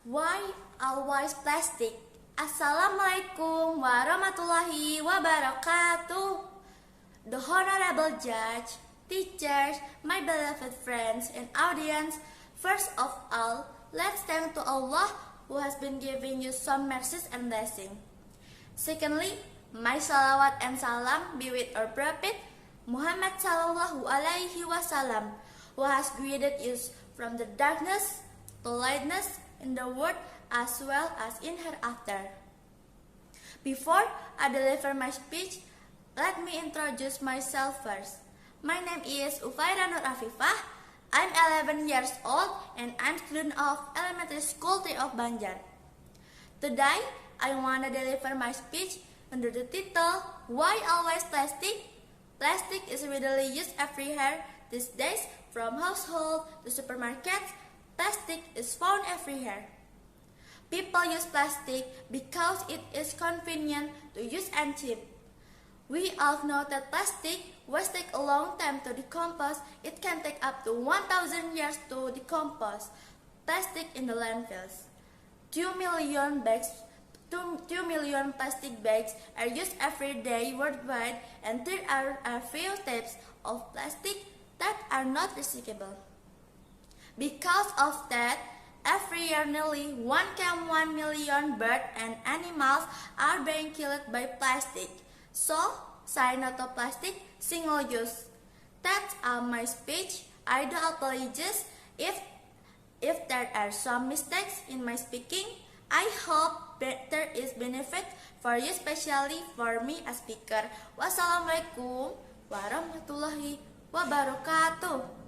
Why always plastic? Assalamualaikum warahmatullahi wabarakatuh. The Honorable Judge, teachers, my beloved friends and audience, first of all, let's thank to Allah who has been giving you some mercies and blessing. Secondly, my salawat and salam be with our Prophet Muhammad sallallahu alaihi wasallam, who has guided us from the darkness to lightness in the world as well as in hereafter. Before I deliver my speech, let me introduce myself first. My name is Ufaira Nur Afifah. I'm 11 years old and I'm student of Elementary School 3 of Banjar. Today, I want to deliver my speech under the title, Why Always Plastic? Plastic is readily used everywhere these days, from household to supermarkets. Plastic is found everywhere. People use plastic because it is convenient to use and cheap. We all know that plastic will take a long time to decompose. It can take up to 1,000 years to decompose. Plastic in the landfills. 2 million plastic bags are used every day worldwide, and there are a few types of plastic that are not recyclable. Because of that, every year nearly 1.1 million birds and animals are being killed by plastic. So, say no to plastic, single use. That's all my speech. I do apologize if there are some mistakes in my speaking. I hope there is benefit for you, especially for me as speaker. Wassalamualaikum warahmatullahi wabarakatuh.